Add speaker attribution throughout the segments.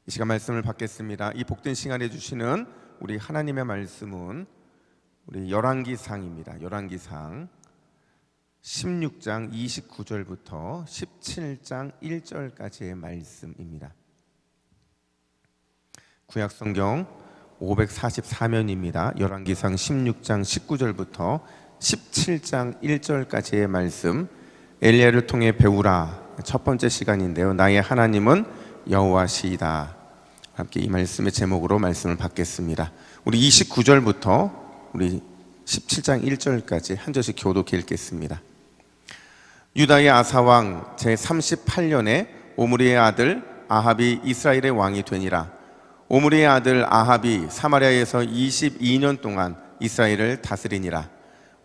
Speaker 1: 이 시간 말씀을 받겠습니다. 이 복된 시간에 주시는 우리 하나님의 말씀은 우리 열왕기상입니다. 열왕기상 16장 29절부터 17장 1절까지의 말씀입니다. 구약성경 544면입니다. 열왕기상 16장 19절부터 17장 1절까지의 말씀, 엘리야를 통해 배우라, 첫 번째 시간인데요. 나의 하나님은 여호와시이다. 함께 이 말씀의 제목으로 말씀을 받겠습니다. 우리 29절부터 우리 17장 1절까지 한 절씩 교독해 읽겠습니다. 유다의 아사왕 제38년에 오므리의 아들 아합이 이스라엘의 왕이 되니라. 오므리의 아들 아합이 사마리아에서 22년 동안 이스라엘을 다스리니라.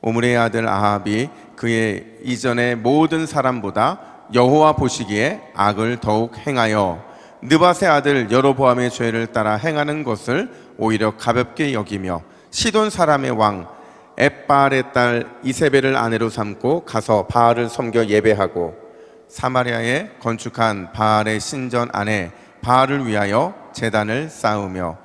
Speaker 1: 오므리의 아들 아합이 그의 이전의 모든 사람보다 여호와 보시기에 악을 더욱 행하여 느밧의 아들 여로보암의 죄를 따라 행하는 것을 오히려 가볍게 여기며 시돈 사람의 왕 엣바알의 딸 이세벨을 아내로 삼고 가서 바알을 섬겨 예배하고 사마리아에 건축한 바알의 신전 안에 바알을 위하여 제단을 쌓으며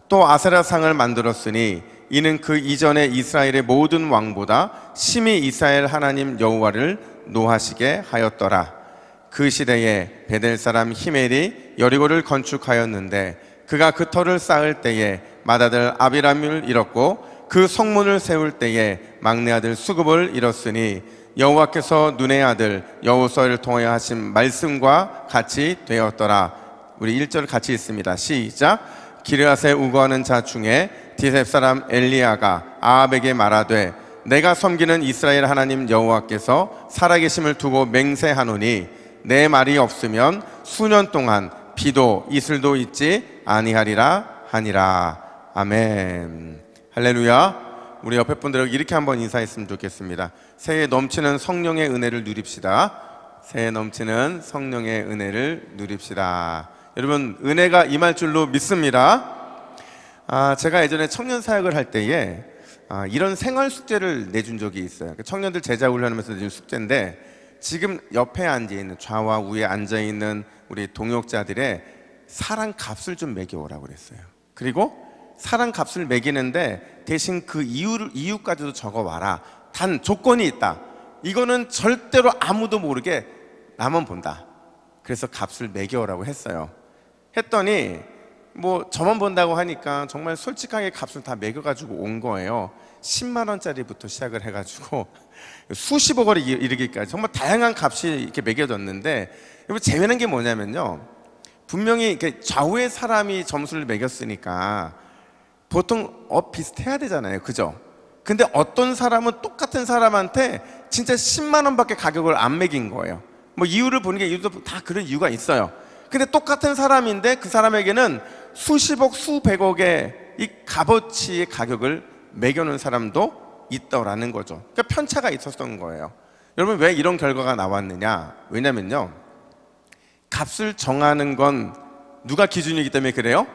Speaker 1: 또 아세라상을 만들었으니 이는 그 이전에 이스라엘의 모든 왕보다 심히 이스라엘 하나님 여호와를 노하시게 하였더라. 그 시대에 베델 사람 히멜이 여리고를 건축하였는데 그가 그 터를 쌓을 때에 맏아들 아비람을 잃었고 그 성문을 세울 때에 막내 아들 수급을 잃었으니 여호와께서 눈의 아들 여호수아를 통하여 하신 말씀과 같이 되었더라. 우리 1절 같이 읽습니다. 시작. 기르앗에 우거하는 자 중에 디셉 사람 엘리야가 아합에게 말하되 내가 섬기는 이스라엘 하나님 여호와께서 살아계심을 두고 맹세하노니 내 말이 없으면 수년 동안 비도 이슬도 있지 아니하리라 하니라. 아멘. 할렐루야. 우리 옆에 분들하고 이렇게 한번 인사했으면 좋겠습니다. 새해 넘치는 성령의 은혜를 누립시다. 새해 넘치는 성령의 은혜를 누립시다. 여러분, 은혜가 임할 줄로 믿습니다. 제가 예전에 청년 사역을 할 때에 이런 생활 숙제를 내준 적이 있어요. 청년들 제자 훈련하면서 내준 숙제인데, 지금 옆에 앉아있는, 좌와 우에 앉아있는 우리 동역자들의 사랑 값을 좀 매겨오라고 그랬어요. 그리고 사랑 값을 매기는데 대신 그 이유까지도 적어와라. 단 조건이 있다. 이거는 절대로 아무도 모르게 나만 본다. 그래서 값을 매겨오라고 했어요. 했더니 뭐 저만 본다고 하니까 정말 솔직하게 값을 다 매겨가지고 온 거예요. 10만 원짜리부터 시작을 해가지고 수십억을 이르기까지 정말 다양한 값이 이렇게 매겨졌는데, 여러분 재미있는 게 뭐냐면요, 분명히 이렇게 좌우의 사람이 점수를 매겼으니까 보통 비슷해야 되잖아요, 그죠? 근데 어떤 사람은 똑같은 사람한테 진짜 10만 원밖에 가격을 안 매긴 거예요. 뭐 이유를 보는 게 이유도 다 그런 이유가 있어요. 근데 똑같은 사람인데 그 사람에게는 수십억, 수백억의 이 값어치의 가격을 매겨놓은 사람도 있더라는 거죠. 그러니까 편차가 있었던 거예요. 여러분, 왜 이런 결과가 나왔느냐? 왜냐면요, 값을 정하는 건 누가 기준이기 때문에 그래요?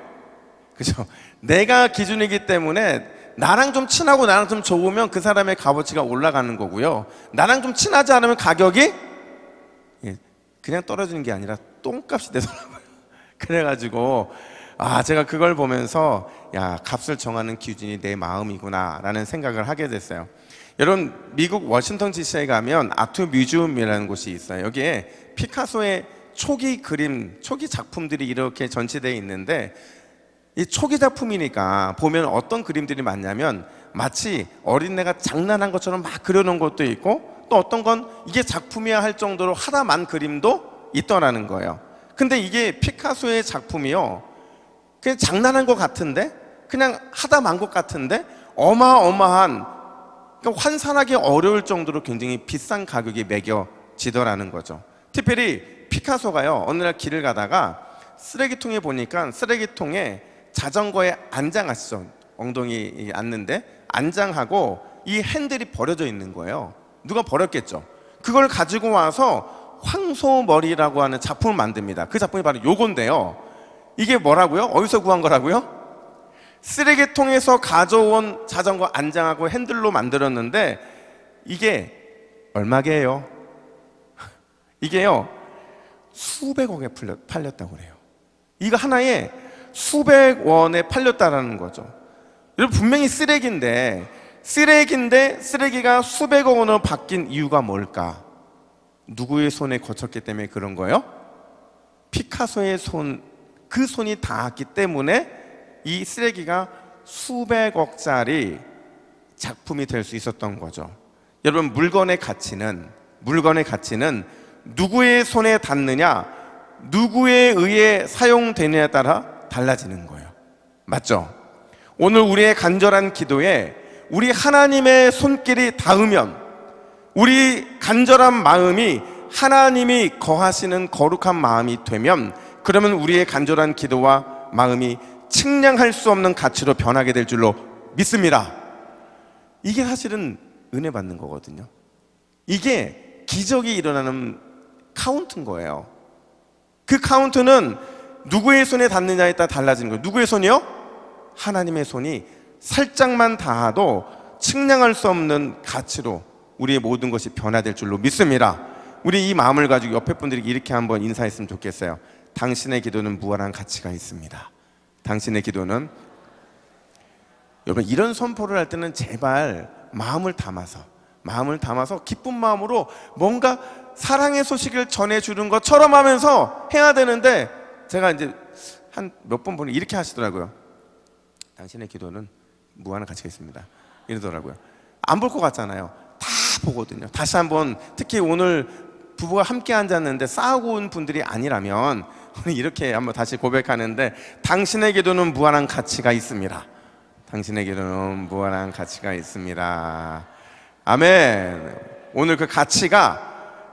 Speaker 1: 그죠? 내가 기준이기 때문에 나랑 좀 친하고 나랑 좀 좋으면 그 사람의 값어치가 올라가는 거고요, 나랑 좀 친하지 않으면 가격이 그냥 떨어지는 게 아니라 똥값이 되더라고요. 그래가지고 제가 그걸 보면서 값을 정하는 기준이 내 마음이구나 라는 생각을 하게 됐어요. 여러분, 미국 워싱턴 DC에 가면 아트 뮤지엄이라는 곳이 있어요. 여기에 피카소의 초기 그림, 초기 작품들이 이렇게 전시되어 있는데, 이 초기 작품이니까 보면 어떤 그림들이 많냐면 마치 어린애가 장난한 것처럼 막 그려놓은 것도 있고, 또 어떤 건 이게 작품이야 할 정도로 하다만 그림도 있더라는 거예요. 근데 이게 피카소의 작품이요, 그냥 장난한 것 같은데, 그냥 하다만 것 같은데 어마어마한, 그러니까 환산하기 어려울 정도로 굉장히 비싼 가격이 매겨지더라는 거죠. 특별히 피카소가요, 어느 날 길을 가다가 쓰레기통에 보니까 쓰레기통에 자전거에 안장 아시죠? 엉덩이 앉는데 안장하고 이 핸들이 버려져 있는 거예요. 누가 버렸겠죠. 그걸 가지고 와서 황소머리라고 하는 작품을 만듭니다. 그 작품이 바로 요건데요, 이게 뭐라고요? 어디서 구한 거라고요? 쓰레기통에서 가져온 자전거 안장하고 핸들로 만들었는데, 이게 얼마게요? 이게요 수백억에 팔렸다고 그래요. 이거 하나에 수백 원에 팔렸다라는 거죠. 여러분, 분명히 쓰레기가 수백억 원으로 바뀐 이유가 뭘까? 누구의 손에 거쳤기 때문에 그런 거예요? 피카소의 그 손이 닿았기 때문에 이 쓰레기가 수백억짜리 작품이 될 수 있었던 거죠. 여러분, 물건의 가치는 누구의 손에 닿느냐, 누구에 의해 사용되느냐에 따라 달라지는 거예요. 맞죠? 오늘 우리의 간절한 기도에 우리 하나님의 손길이 닿으면, 우리 간절한 마음이 하나님이 거하시는 거룩한 마음이 되면, 그러면 우리의 간절한 기도와 마음이 측량할 수 없는 가치로 변하게 될 줄로 믿습니다. 이게 사실은 은혜 받는 거거든요. 이게 기적이 일어나는 카운트인 거예요. 그 카운트는 누구의 손에 닿느냐에 따라 달라지는 거예요. 누구의 손이요? 하나님의 손이 살짝만 닿아도 측량할 수 없는 가치로 우리의 모든 것이 변화될 줄로 믿습니다. 우리 이 마음을 가지고 옆에 분들에게 이렇게 한번 인사했으면 좋겠어요. 당신의 기도는 무한한 가치가 있습니다. 당신의 기도는, 여러분, 이런 선포를 할 때는 제발 마음을 담아서 기쁜 마음으로 뭔가 사랑의 소식을 전해주는 것처럼 하면서 해야 되는데, 제가 이제 한 몇 번 보니 이렇게 하시더라고요. 당신의 기도는 무한한 가치가 있습니다, 이러더라고요. 안 볼 것 같잖아요. 다 보거든요. 다시 한번, 특히 오늘 부부가 함께 앉았는데 싸우고 온 분들이 아니라면 이렇게 한번 다시 고백하는데, 당신의 기도는 무한한 가치가 있습니다. 당신의 기도는 무한한 가치가 있습니다. 아멘. 오늘 그 가치가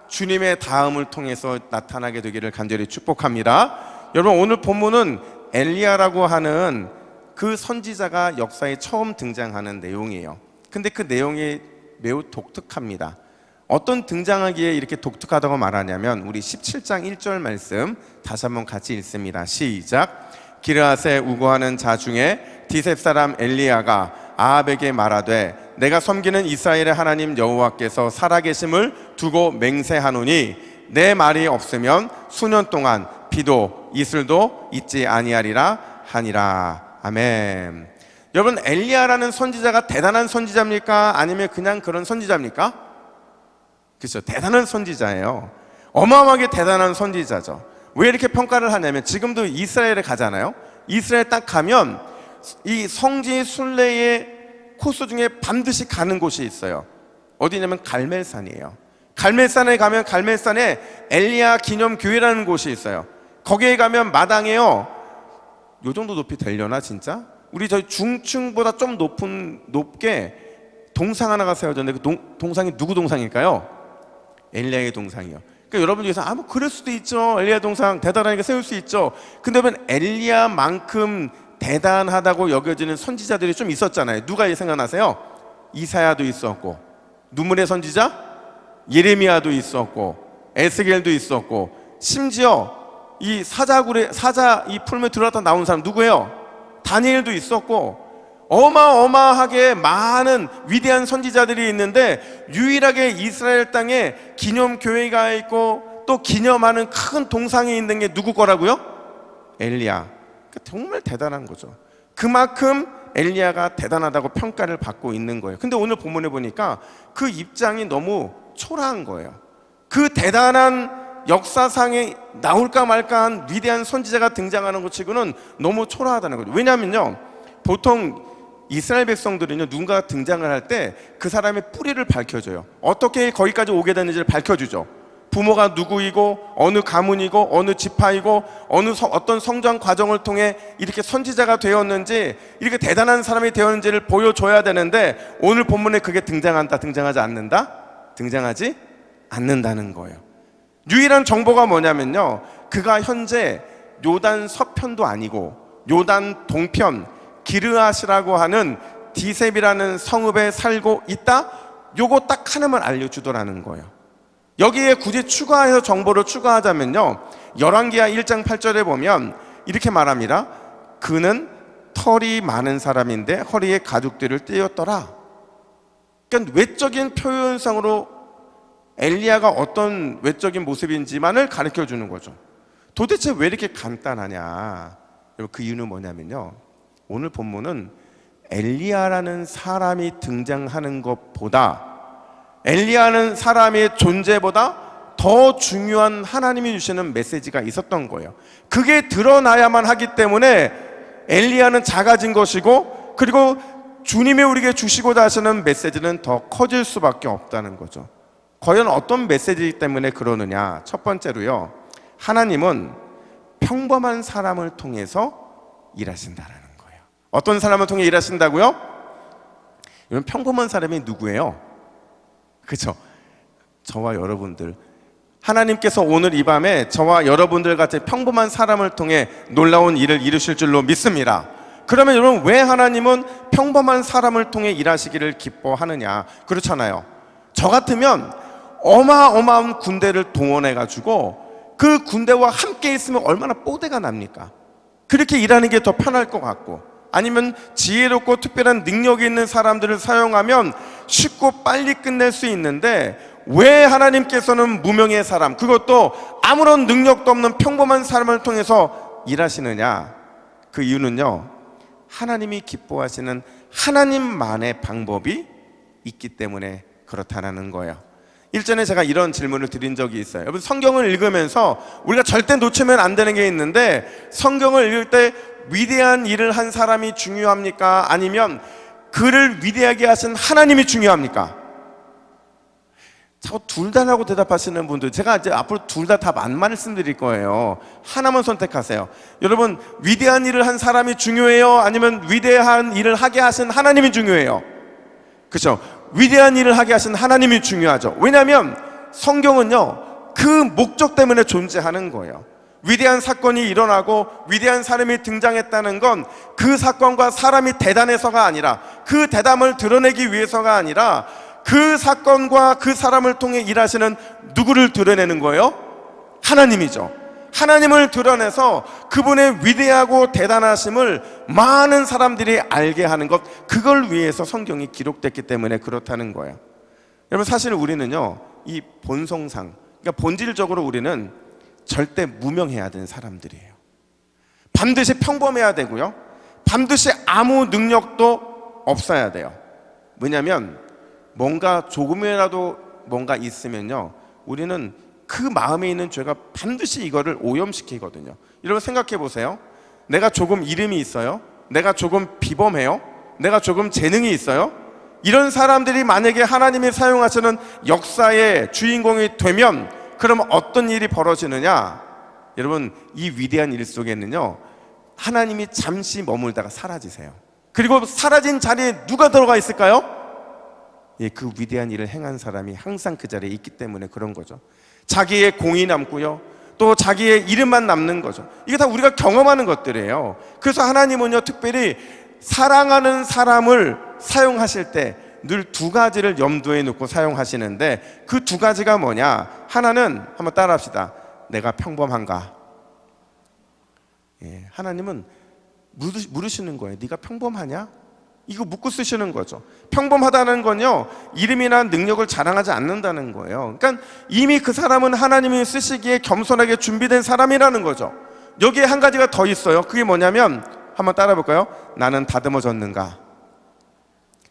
Speaker 1: 주님의 다음을 통해서 나타나게 되기를 간절히 축복합니다. 여러분, 오늘 본문은 엘리야라고 하는 그 선지자가 역사에 처음 등장하는 내용이에요. 근데 그 내용이 매우 독특합니다. 어떤 등장하기에 이렇게 독특하다고 말하냐면, 우리 17장 1절 말씀 다시 한번 같이 읽습니다. 시작. 기르앗에 우거하는 자 중에 디셉 사람 엘리야가 아합에게 말하되, 내가 섬기는 이스라엘의 하나님 여호와께서 살아계심을 두고 맹세하노니 내 말이 없으면 수년 동안 비도 이슬도 있지 아니하리라 하니라. 아멘. 여러분, 엘리야라는 선지자가 대단한 선지자입니까? 아니면 그냥 그런 선지자입니까? 그렇죠, 대단한 선지자예요. 어마어마하게 대단한 선지자죠. 왜 이렇게 평가를 하냐면, 지금도 이스라엘에 가잖아요. 이스라엘 딱 가면 이 성지 순례의 코스 중에 반드시 가는 곳이 있어요. 어디냐면 갈멜산이에요. 갈멜산에 가면 갈멜산에 엘리야 기념교회라는 곳이 있어요. 거기에 가면 마당에요, 요 정도 높이 되려나 진짜? 우리 저희 중층보다 좀 높게 동상 하나가 세워졌는데, 그 동상이 누구 동상일까요? 엘리야의 동상이요. 그러니까 여러분 중에서 뭐 그럴 수도 있죠. 엘리야 동상 대단하니까 세울 수 있죠. 근데 여러분, 엘리야만큼 대단하다고 여겨지는 선지자들이 좀 있었잖아요. 누가 생각나세요? 이사야도 있었고, 눈물의 선지자 예레미야도 있었고, 에스겔도 있었고, 심지어 이 사자 이 풀무에 들어갔다 나온 사람 누구예요? 다니엘도 있었고, 어마어마하게 많은 위대한 선지자들이 있는데, 유일하게 이스라엘 땅에 기념교회가 있고 또 기념하는 큰 동상이 있는 게 누구 거라고요? 엘리야. 정말 대단한 거죠. 그만큼 엘리야가 대단하다고 평가를 받고 있는 거예요. 근데 오늘 본문에 보니까 그 입장이 너무 초라한 거예요. 그 대단한 역사상에 나올까 말까한 위대한 선지자가 등장하는 것 치고는 너무 초라하다는 거죠. 왜냐하면요, 보통 이스라엘 백성들은요, 누군가 등장을 할 때 그 사람의 뿌리를 밝혀줘요. 어떻게 거기까지 오게 됐는지를 밝혀주죠. 부모가 누구이고, 어느 가문이고, 어느 지파이고, 어떤 성장 과정을 통해 이렇게 선지자가 되었는지, 이렇게 대단한 사람이 되었는지를 보여줘야 되는데, 오늘 본문에 그게 등장한다, 등장하지 않는다? 등장하지 않는다는 거예요. 유일한 정보가 뭐냐면요, 그가 현재 요단 서편도 아니고 요단 동편 기르앗이라고 하는 디셉이라는 성읍에 살고 있다? 요거 딱 하나만 알려주더라는 거예요. 여기에 굳이 추가해서 정보를 추가하자면요, 열왕기하 1장 8절에 보면 이렇게 말합니다. 그는 털이 많은 사람인데 허리에 가죽들을 떼었더라. 그러니까 외적인 표현상으로 엘리야가 어떤 외적인 모습인지만을 가르쳐 주는 거죠. 도대체 왜 이렇게 간단하냐? 여러분, 그 이유는 뭐냐면요, 오늘 본문은 엘리야라는 사람이 등장하는 것보다, 엘리야는 사람의 존재보다 더 중요한 하나님이 주시는 메시지가 있었던 거예요. 그게 드러나야만 하기 때문에 엘리야는 작아진 것이고, 그리고 주님이 우리에게 주시고자 하시는 메시지는 더 커질 수밖에 없다는 거죠. 과연 어떤 메시지 때문에 그러느냐? 첫 번째로요, 하나님은 평범한 사람을 통해서 일하신다라는 거예요. 어떤 사람을 통해 일하신다고요? 이런 평범한 사람이 누구예요? 그렇죠? 저와 여러분들. 하나님께서 오늘 이 밤에 저와 여러분들 같은 평범한 사람을 통해 놀라운 일을 이루실 줄로 믿습니다. 그러면 여러분, 왜 하나님은 평범한 사람을 통해 일하시기를 기뻐하느냐? 그렇잖아요. 저 같으면 어마어마한 군대를 동원해가지고 그 군대와 함께 있으면 얼마나 뽀대가 납니까? 그렇게 일하는 게 더 편할 것 같고, 아니면 지혜롭고 특별한 능력이 있는 사람들을 사용하면 쉽고 빨리 끝낼 수 있는데, 왜 하나님께서는 무명의 사람, 그것도 아무런 능력도 없는 평범한 사람을 통해서 일하시느냐? 그 이유는요, 하나님이 기뻐하시는 하나님만의 방법이 있기 때문에 그렇다는 거예요. 일전에 제가 이런 질문을 드린 적이 있어요. 여러분, 성경을 읽으면서 우리가 절대 놓치면 안 되는 게 있는데, 성경을 읽을 때 위대한 일을 한 사람이 중요합니까? 아니면 그를 위대하게 하신 하나님이 중요합니까? 자꾸 둘 다라고 대답하시는 분들, 제가 이제 앞으로 둘 다 답 안 말씀드릴 거예요. 하나만 선택하세요. 여러분, 위대한 일을 한 사람이 중요해요? 아니면 위대한 일을 하게 하신 하나님이 중요해요? 그렇죠? 위대한 일을 하게 하신 하나님이 중요하죠. 왜냐하면 성경은요, 그 목적 때문에 존재하는 거예요. 위대한 사건이 일어나고 위대한 사람이 등장했다는 건 그 사건과 사람이 대단해서가 아니라, 그 대담을 드러내기 위해서가 아니라, 그 사건과 그 사람을 통해 일하시는 누구를 드러내는 거예요? 하나님이죠. 하나님을 드러내서 그분의 위대하고 대단하심을 많은 사람들이 알게 하는 것, 그걸 위해서 성경이 기록됐기 때문에 그렇다는 거예요. 여러분, 사실 우리는요, 이 본성상, 그러니까 본질적으로 우리는 절대 무명해야 되는 사람들이에요. 반드시 평범해야 되고요, 반드시 아무 능력도 없어야 돼요. 왜냐하면 뭔가 조금이라도 뭔가 있으면요, 우리는 그 마음에 있는 죄가 반드시 이거를 오염시키거든요. 여러분, 생각해 보세요. 내가 조금 이름이 있어요, 내가 조금 비범해요, 내가 조금 재능이 있어요. 이런 사람들이 만약에 하나님이 사용하시는 역사의 주인공이 되면 그럼 어떤 일이 벌어지느냐? 여러분, 이 위대한 일 속에는요, 하나님이 잠시 머물다가 사라지세요. 그리고 사라진 자리에 누가 들어가 있을까요? 예, 그 위대한 일을 행한 사람이 항상 그 자리에 있기 때문에 그런 거죠. 자기의 공이 남고요, 또 자기의 이름만 남는 거죠. 이게 다 우리가 경험하는 것들이에요. 그래서 하나님은요, 특별히 사랑하는 사람을 사용하실 때 늘 두 가지를 염두에 놓고 사용하시는데, 그 두 가지가 뭐냐? 하나는, 한번 따라 합시다. 내가 평범한가? 예, 하나님은 물으시는 거예요. 네가 평범하냐? 이거 묻고 쓰시는 거죠. 평범하다는 건요, 이름이나 능력을 자랑하지 않는다는 거예요. 그러니까 이미 그 사람은 하나님이 쓰시기에 겸손하게 준비된 사람이라는 거죠. 여기에 한 가지가 더 있어요. 그게 뭐냐면, 한번 따라 볼까요? 나는 다듬어졌는가?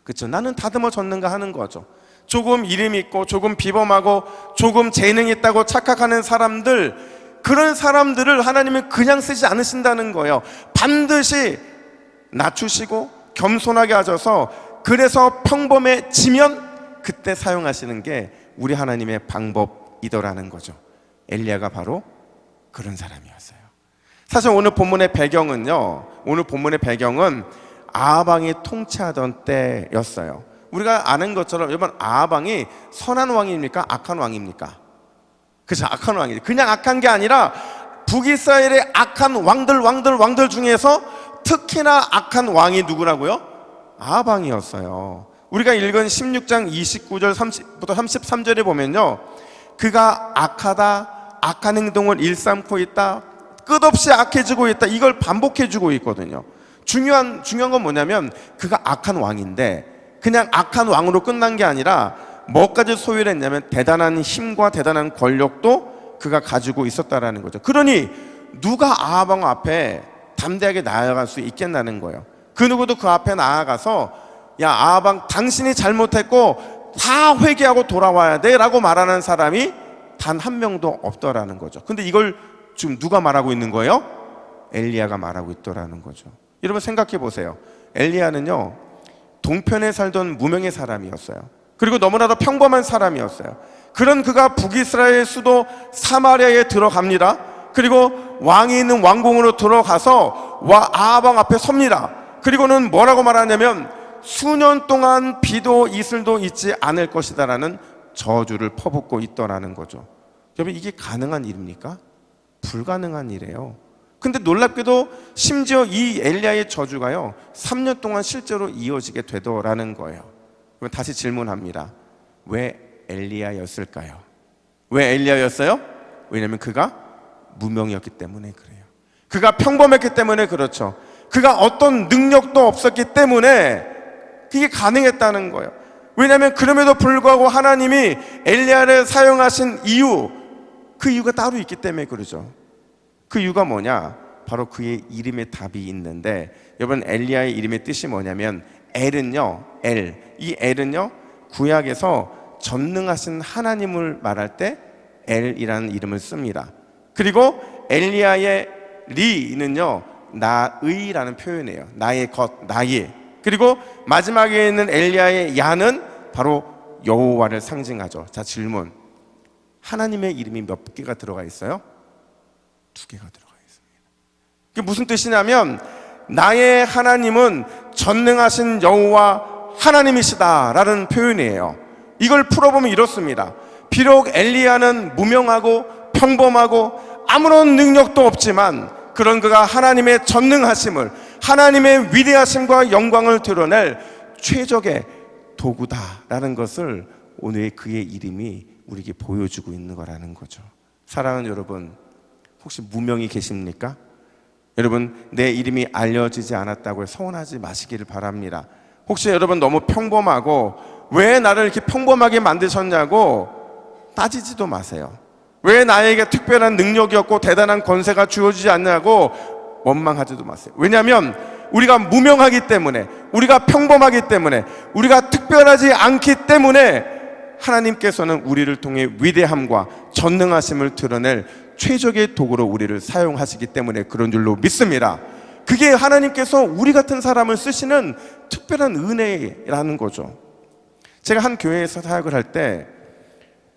Speaker 1: 그렇죠? 나는 다듬어졌는가 하는 거죠. 조금 이름 있고 조금 비범하고 조금 재능 있다고 착각하는 사람들, 그런 사람들을 하나님은 그냥 쓰지 않으신다는 거예요. 반드시 낮추시고 겸손하게 하셔서, 그래서 평범해지면 그때 사용하시는 게 우리 하나님의 방법이더라는 거죠. 엘리야가 바로 그런 사람이었어요. 사실 오늘 본문의 배경은요, 오늘 본문의 배경은 아하방이 통치하던 때였어요. 우리가 아는 것처럼, 여러분, 아하방이 선한 왕입니까? 악한 왕입니까? 그렇죠, 악한 왕이죠. 그냥 악한 게 아니라 북이스라엘의 악한 왕들 중에서 특히나 악한 왕이 누구라고요? 아하방이었어요. 우리가 읽은 16장 29절 30부터 33절에 보면요, 그가 악하다, 악한 행동을 일삼고 있다, 끝없이 악해지고 있다, 이걸 반복해주고 있거든요. 중요한 건 뭐냐면, 그가 악한 왕인데 그냥 악한 왕으로 끝난 게 아니라 뭐까지 소유를 했냐면 대단한 힘과 대단한 권력도 그가 가지고 있었다라는 거죠. 그러니 누가 아하방 앞에 담대하게 나아갈 수 있겠냐는 거예요. 그 누구도 그 앞에 나아가서 야 아하방 당신이 잘못했고 다 회개하고 돌아와야 돼 라고 말하는 사람이 단 한 명도 없더라는 거죠. 근데 이걸 지금 누가 말하고 있는 거예요? 엘리야가 말하고 있더라는 거죠. 여러분 생각해 보세요. 엘리야는요 동편에 살던 무명의 사람이었어요. 그리고 너무나도 평범한 사람이었어요. 그런 그가 북이스라엘 수도 사마리아에 들어갑니다. 그리고 왕이 있는 왕궁으로 들어가서 아하방 앞에 섭니다. 그리고는 뭐라고 말하냐면 수년 동안 비도 이슬도 있지 않을 것이다 라는 저주를 퍼붓고 있더라는 거죠. 여러분 이게 가능한 일입니까? 불가능한 일이에요. 근데 놀랍게도 심지어 이 엘리야의 저주가요 3년 동안 실제로 이어지게 되더라는 거예요. 그럼 다시 질문합니다. 왜 엘리야였을까요? 왜 엘리야였어요? 왜냐하면 그가 무명이었기 때문에 그래요. 그가 평범했기 때문에 그렇죠. 그가 어떤 능력도 없었기 때문에 그게 가능했다는 거예요. 왜냐하면 그럼에도 불구하고 하나님이 엘리야를 사용하신 이유, 그 이유가 따로 있기 때문에 그러죠. 그 이유가 뭐냐? 바로 그의 이름에 답이 있는데, 여러분 엘리야의 이름의 뜻이 뭐냐면 엘은요, 이 엘은요 구약에서 전능하신 하나님을 말할 때 엘이라는 이름을 씁니다. 그리고 엘리야의 리는요 나의라는 표현이에요. 나의 것, 나의. 그리고 마지막에 있는 엘리야의 야는 바로 여호와를 상징하죠. 자 질문, 하나님의 이름이 몇 개가 들어가 있어요? 2개가 들어가 있습니다. 그게 무슨 뜻이냐면 나의 하나님은 전능하신 여호와 하나님이시다라는 표현이에요. 이걸 풀어보면 이렇습니다. 비록 엘리야는 무명하고 평범하고 아무런 능력도 없지만 그런 그가 하나님의 전능하심을, 하나님의 위대하심과 영광을 드러낼 최적의 도구다라는 것을 오늘 그의 이름이 우리에게 보여주고 있는 거라는 거죠. 사랑하는 여러분, 혹시 무명이 계십니까? 여러분 내 이름이 알려지지 않았다고 서운하지 마시기를 바랍니다. 혹시 여러분 너무 평범하고 왜 나를 이렇게 평범하게 만드셨냐고 따지지도 마세요. 왜 나에게 특별한 능력이 없고 대단한 권세가 주어지지 않냐고 원망하지도 마세요. 왜냐하면 우리가 무명하기 때문에, 우리가 평범하기 때문에, 우리가 특별하지 않기 때문에 하나님께서는 우리를 통해 위대함과 전능하심을 드러낼 최적의 도구로 우리를 사용하시기 때문에 그런 줄로 믿습니다. 그게 하나님께서 우리 같은 사람을 쓰시는 특별한 은혜라는 거죠. 제가 한 교회에서 사역을 할 때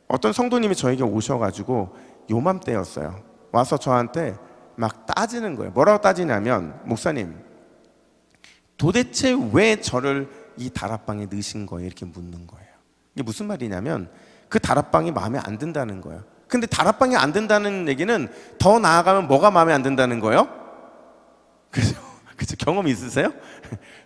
Speaker 1: 어떤 성도님이 저에게 오셔가지고 요맘때였어요. 와서 저한테 막 따지는 거예요. 뭐라고 따지냐면, 목사님 도대체 왜 저를 이 다락방에 넣으신 거예요? 이렇게 묻는 거예요. 이게 무슨 말이냐면 그 다락방이 마음에 안 든다는 거예요. 근데 다락방이 안 든다는 얘기는 더 나아가면 뭐가 마음에 안 든다는 거예요? 그죠? 경험 있으세요?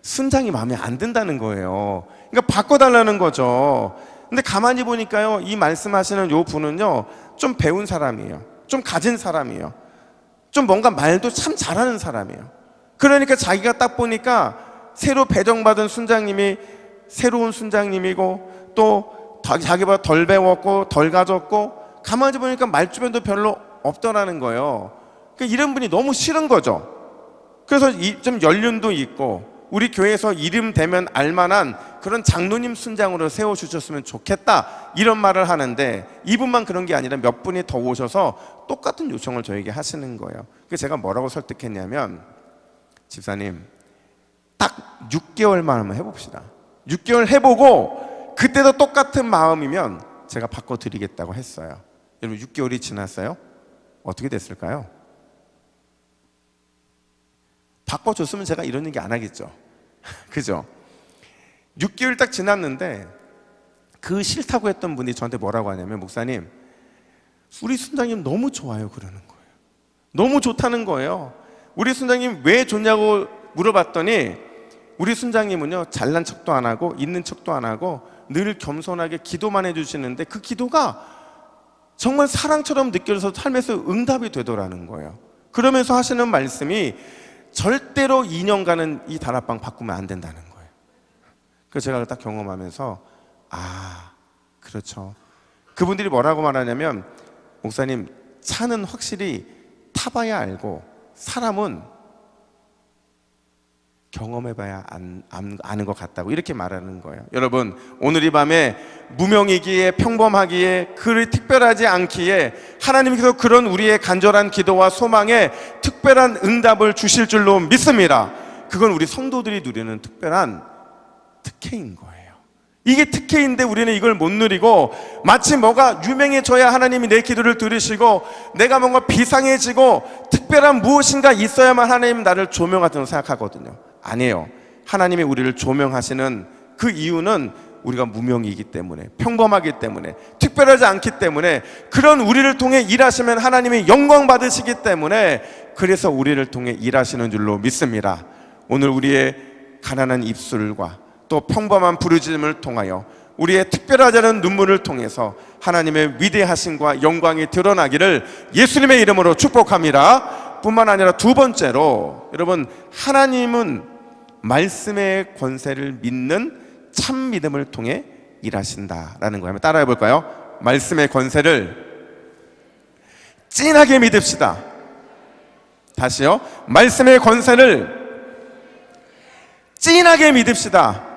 Speaker 1: 순장이 마음에 안 든다는 거예요. 그러니까 바꿔달라는 거죠. 근데 가만히 보니까요, 이 말씀하시는 요 분은요 좀 배운 사람이에요. 좀 가진 사람이에요. 좀 뭔가 말도 참 잘하는 사람이에요. 그러니까 자기가 딱 보니까 새로 배정받은 순장님이 새로운 순장님이고 또 자기보다 덜 배웠고 덜 가졌고 가만히 보니까 말주변도 별로 없더라는 거예요. 그러니까 이런 분이 너무 싫은 거죠. 그래서 좀 연륜도 있고 우리 교회에서 이름 되면 알만한 그런 장로님 순장으로 세워주셨으면 좋겠다 이런 말을 하는데, 이분만 그런 게 아니라 몇 분이 더 오셔서 똑같은 요청을 저에게 하시는 거예요. 그래서 제가 뭐라고 설득했냐면, 집사님 딱 6개월만 한번 해봅시다. 6개월 해보고 그때도 똑같은 마음이면 제가 바꿔드리겠다고 했어요. 여러분 6개월이 지났어요? 어떻게 됐을까요? 바꿔줬으면 제가 이런 얘기 안 하겠죠. 그죠? 6개월 딱 지났는데 그 싫다고 했던 분이 저한테 뭐라고 하냐면, 목사님 우리 순장님 너무 좋아요 그러는 거예요. 너무 좋다는 거예요. 우리 순장님 왜 좋냐고 물어봤더니 우리 순장님은요 잘난 척도 안 하고 있는 척도 안 하고 늘 겸손하게 기도만 해주시는데 그 기도가 정말 사랑처럼 느껴져서 삶에서 응답이 되더라는 거예요. 그러면서 하시는 말씀이 절대로 2년간은 이 다락방 바꾸면 안 된다는 거예요. 그래서 제가 딱 경험하면서 그렇죠. 그분들이 뭐라고 말하냐면, 목사님 차는 확실히 타봐야 알고 사람은 경험해봐야 아는 것 같다고 이렇게 말하는 거예요. 여러분, 오늘 이 밤에 무명이기에 평범하기에 그리 특별하지 않기에 하나님께서 그런 우리의 간절한 기도와 소망에 특별한 응답을 주실 줄로 믿습니다. 그건 우리 성도들이 누리는 특별한 특혜인 거예요. 이게 특혜인데 우리는 이걸 못 누리고 마치 뭐가 유명해져야 하나님이 내 기도를 들으시고 내가 뭔가 비상해지고 특별한 무엇인가 있어야만 하나님 나를 조명하다고 생각하거든요. 아니에요. 하나님이 우리를 조명하시는 그 이유는 우리가 무명이기 때문에, 평범하기 때문에, 특별하지 않기 때문에, 그런 우리를 통해 일하시면 하나님이 영광 받으시기 때문에, 그래서 우리를 통해 일하시는 줄로 믿습니다. 오늘 우리의 가난한 입술과 또 평범한 부르짖음을 통하여 우리의 특별하지 않은 눈물을 통해서 하나님의 위대하심과 영광이 드러나기를 예수님의 이름으로 축복합니다. 뿐만 아니라 두 번째로, 여러분, 하나님은 말씀의 권세를 믿는 참 믿음을 통해 일하신다라는 거예요. 한번 따라해 볼까요? 말씀의 권세를 찐하게 믿읍시다. 다시요. 말씀의 권세를 찐하게 믿읍시다.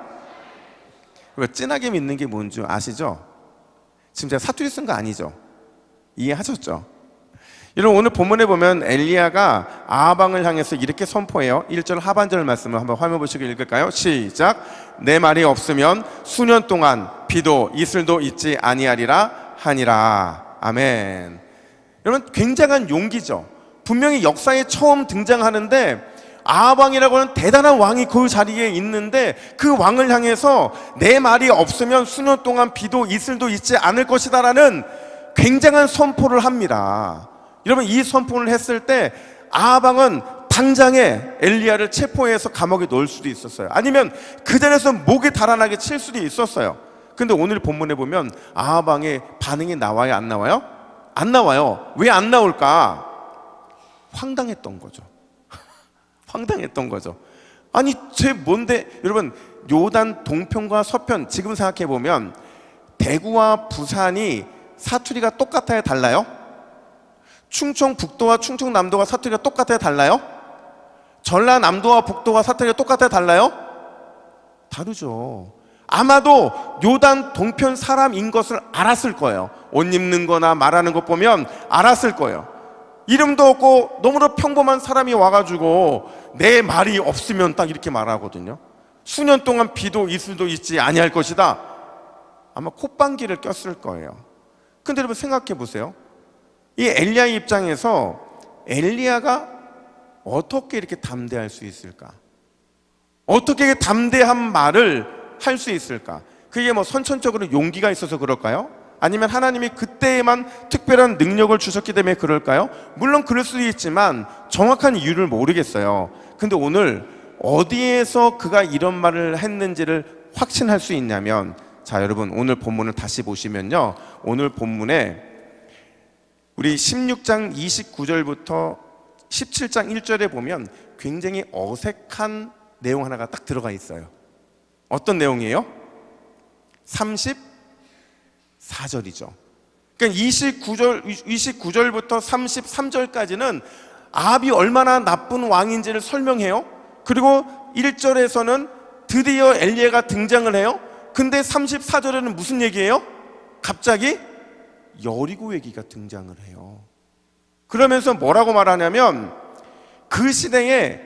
Speaker 1: 찐하게 믿는 게 뭔지 아시죠? 지금 제가 사투리 쓴 거 아니죠? 이해하셨죠? 여러분, 오늘 본문에 보면 엘리야가 아하방을 향해서 이렇게 선포해요. 1절 하반절 말씀을 한번 화면 보시고 읽을까요? 시작. 내 말이 없으면 수년 동안 비도 이슬도 있지 아니하리라 하니라. 아멘. 여러분, 굉장한 용기죠. 분명히 역사에 처음 등장하는데 아하방이라고 하는 대단한 왕이 그 자리에 있는데 그 왕을 향해서 내 말이 없으면 수년 동안 비도 이슬도 있지 않을 것이다 라는 굉장한 선포를 합니다. 여러분, 이 선포를 했을 때 아하방은 당장에 엘리야를 체포해서 감옥에 넣을 수도 있었어요. 아니면 그 자리에서 목이 달아나게 칠 수도 있었어요. 근데 오늘 본문에 보면 아하방의 반응이 나와요, 안 나와요? 안 나와요. 왜 안 나올까? 황당했던 거죠. 황당했던 거죠. 아니, 쟤 뭔데? 여러분, 요단 동편과 서편, 지금 생각해 보면 대구와 부산이 사투리가 똑같아요, 달라요? 충청북도와 충청남도가 사투리가 똑같아요, 달라요? 전라남도와 북도가 사투리가 똑같아요, 달라요? 다르죠. 아마도 요단 동편 사람인 것을 알았을 거예요. 옷 입는 거나 말하는 것 보면 알았을 거예요. 이름도 없고 너무나 평범한 사람이 와가지고 내 말이 없으면 딱 이렇게 말하거든요. 수년 동안 비도 이슬도 있지 아니할 것이다. 아마 콧방귀를 꼈을 거예요. 근데 여러분, 생각해 보세요. 이 엘리야의 입장에서 엘리야가 어떻게 이렇게 담대할 수 있을까? 어떻게 담대한 말을 할 수 있을까? 그게 뭐 선천적으로 용기가 있어서 그럴까요? 아니면 하나님이 그때에만 특별한 능력을 주셨기 때문에 그럴까요? 물론 그럴 수도 있지만 정확한 이유를 모르겠어요. 근데 오늘 어디에서 그가 이런 말을 했는지를 확신할 수 있냐면, 자, 여러분, 오늘 본문을 다시 보시면요, 오늘 본문에 우리 16장 29절부터 17장 1절에 보면 굉장히 어색한 내용 하나가 딱 들어가 있어요. 어떤 내용이에요? 34절이죠. 그러니까 29절부터 33절까지는 아합이 얼마나 나쁜 왕인지를 설명해요. 그리고 1절에서는 드디어 엘리야가 등장을 해요. 근데 34절에는 무슨 얘기예요? 갑자기 여리고 얘기가 등장을 해요. 그러면서 뭐라고 말하냐면, 그 시대에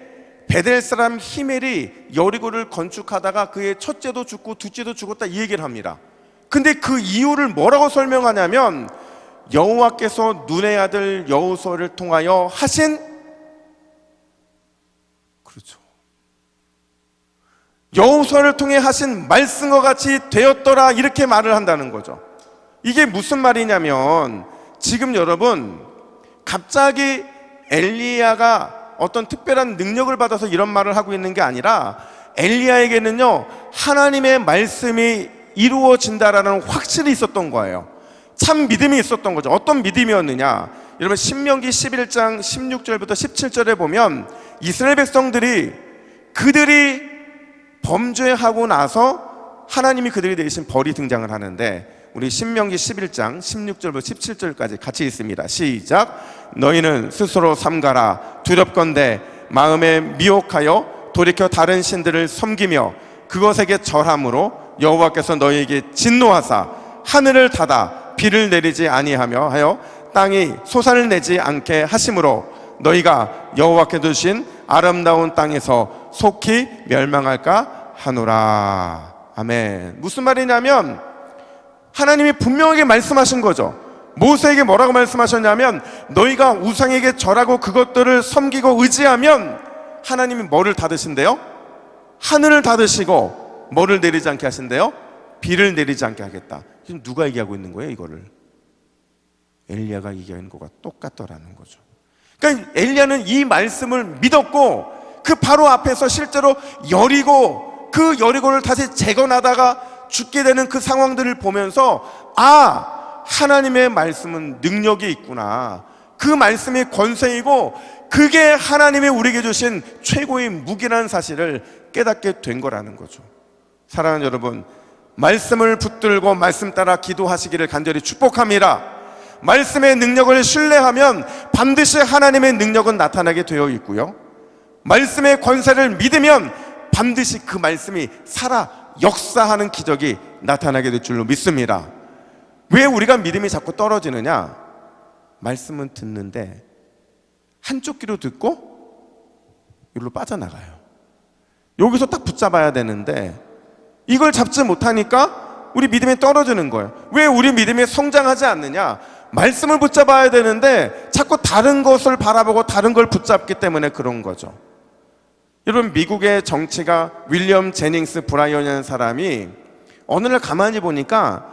Speaker 1: 베델 사람 히멜이 여리고를 건축하다가 그의 첫째도 죽고 둘째도 죽었다, 이 얘기를 합니다. 근데 그 이유를 뭐라고 설명하냐면, 여호와께서 눈의 아들 여호수아를 통하여 하신, 그렇죠, 여호수아를 통해 하신 말씀과 같이 되었더라, 이렇게 말을 한다는 거죠. 이게 무슨 말이냐면, 지금 여러분, 갑자기 엘리야가 어떤 특별한 능력을 받아서 이런 말을 하고 있는 게 아니라, 엘리야에게는요, 하나님의 말씀이 이루어진다라는 확신이 있었던 거예요. 참 믿음이 있었던 거죠. 어떤 믿음이었느냐? 여러분, 신명기 11장 16절부터 17절에 보면 이스라엘 백성들이 그들이 범죄하고 나서 하나님이 그들이 내리신 벌이 등장을 하는데, 우리 신명기 11장 16절부터 17절까지 같이 있습니다. 시작. 너희는 스스로 삼가라. 두렵건대 마음에 미혹하여 돌이켜 다른 신들을 섬기며 그것에게 절함으로 여호와께서 너희에게 진노하사 하늘을 닫아 비를 내리지 아니하며 하여 땅이 소산을 내지 않게 하심으로 너희가 여호와께서 주신 아름다운 땅에서 속히 멸망할까 하노라. 아멘. 무슨 말이냐면 하나님이 분명하게 말씀하신 거죠. 모세에게 뭐라고 말씀하셨냐면 너희가 우상에게 절하고 그것들을 섬기고 의지하면 하나님이 뭐를 닫으신대요? 하늘을 닫으시고 뭐를 내리지 않게 하신대요? 비를 내리지 않게 하겠다. 지금 누가 얘기하고 있는 거예요, 이거를? 엘리야가 얘기하는 것과 똑같더라는 거죠. 그러니까 엘리야는 이 말씀을 믿었고 그 바로 앞에서 실제로 여리고, 그 여리고를 다시 재건하다가 죽게 되는 그 상황들을 보면서 하나님의 말씀은 능력이 있구나, 그 말씀이 권세이고 그게 하나님이 우리에게 주신 최고의 무기라는 사실을 깨닫게 된 거라는 거죠. 사랑하는 여러분, 말씀을 붙들고 말씀 따라 기도하시기를 간절히 축복합니다. 말씀의 능력을 신뢰하면 반드시 하나님의 능력은 나타나게 되어 있고요, 말씀의 권세를 믿으면 반드시 그 말씀이 살아 역사하는 기적이 나타나게 될 줄로 믿습니다. 왜 우리가 믿음이 자꾸 떨어지느냐? 말씀은 듣는데 한쪽 귀로 듣고 여기로 빠져나가요. 여기서 딱 붙잡아야 되는데 이걸 잡지 못하니까 우리 믿음이 떨어지는 거예요. 왜 우리 믿음이 성장하지 않느냐? 말씀을 붙잡아야 되는데 자꾸 다른 것을 바라보고 다른 걸 붙잡기 때문에 그런 거죠. 여러분, 미국의 정치가 윌리엄 제닝스 브라이언이라는 사람이 어느 날 가만히 보니까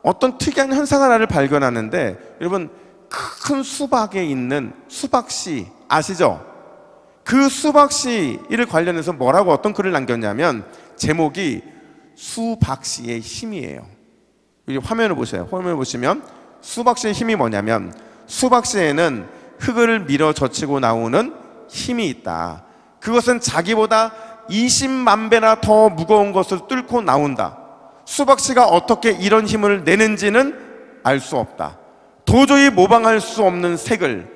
Speaker 1: 어떤 특이한 현상 하나를 발견하는데, 여러분, 큰 수박에 있는 수박씨 아시죠? 그 수박씨를 관련해서 뭐라고 어떤 글을 남겼냐면 제목이 수박씨의 힘이에요. 여기 화면을 보세요. 화면을 보시면 수박씨의 힘이 뭐냐면 수박씨에는 흙을 밀어 젖히고 나오는 힘이 있다. 그것은 자기보다 20만 배나 더 무거운 것을 뚫고 나온다. 수박씨가 어떻게 이런 힘을 내는지는 알 수 없다. 도저히 모방할 수 없는 색을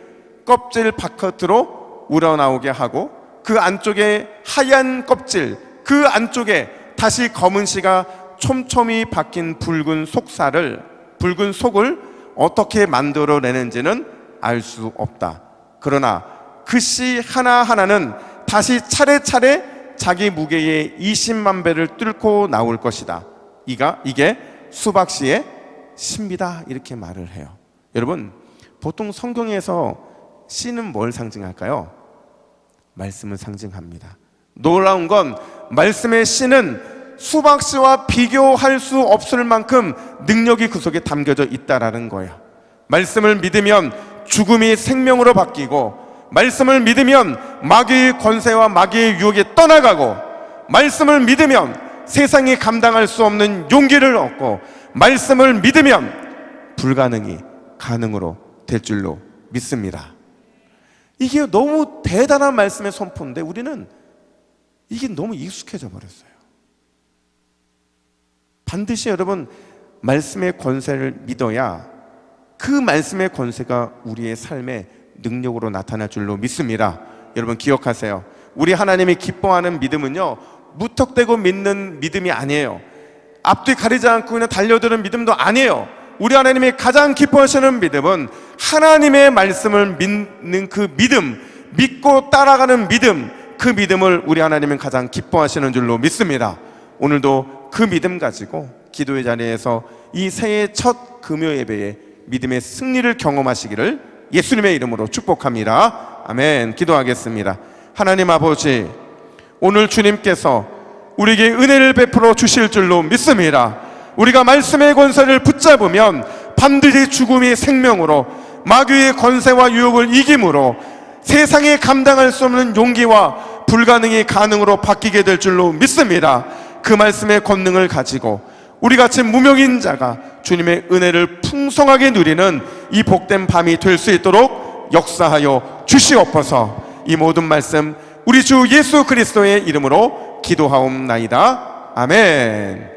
Speaker 1: 껍질 바깥으로 우러나오게 하고 그 안쪽에 하얀 껍질, 그 안쪽에 다시 검은 씨가 촘촘히 박힌 붉은 속을 어떻게 만들어내는지는 알 수 없다. 그러나 그 씨 하나하나는 다시 차례차례 자기 무게의 20만 배를 뚫고 나올 것이다. 이게 수박씨의 신비다, 이렇게 말을 해요. 여러분, 보통 성경에서 씨는 뭘 상징할까요? 말씀을 상징합니다. 놀라운 건 말씀의 씨는 수박씨와 비교할 수 없을 만큼 능력이 그 속에 담겨져 있다라는 거예요. 말씀을 믿으면 죽음이 생명으로 바뀌고, 말씀을 믿으면 마귀의 권세와 마귀의 유혹에 떠나가고, 말씀을 믿으면 세상이 감당할 수 없는 용기를 얻고, 말씀을 믿으면 불가능이 가능으로 될 줄로 믿습니다. 이게 너무 대단한 말씀의 선포인데 우리는 이게 너무 익숙해져 버렸어요. 반드시 여러분, 말씀의 권세를 믿어야 그 말씀의 권세가 우리의 삶의 능력으로 나타날 줄로 믿습니다. 여러분 기억하세요. 우리 하나님이 기뻐하는 믿음은요, 무턱대고 믿는 믿음이 아니에요. 앞뒤 가리지 않고 그냥 달려드는 믿음도 아니에요. 우리 하나님이 가장 기뻐하시는 믿음은 하나님의 말씀을 믿는 그 믿음, 믿고 따라가는 믿음, 그 믿음을 우리 하나님은 가장 기뻐하시는 줄로 믿습니다. 오늘도 그 믿음 가지고 기도의 자리에서 이 새해 첫 금요 예배에 믿음의 승리를 경험하시기를 예수님의 이름으로 축복합니다. 아멘. 기도하겠습니다. 하나님 아버지, 오늘 주님께서 우리에게 은혜를 베풀어 주실 줄로 믿습니다. 우리가 말씀의 권세를 붙잡으면 반드시 죽음이 생명으로, 마귀의 권세와 유혹을 이김으로 세상에 감당할 수 없는 용기와 불가능이 가능으로 바뀌게 될 줄로 믿습니다. 그 말씀의 권능을 가지고 우리같이 무명인 자가 주님의 은혜를 풍성하게 누리는 이 복된 밤이 될 수 있도록 역사하여 주시옵소서. 이 모든 말씀 우리 주 예수 그리스도의 이름으로 기도하옵나이다. 아멘.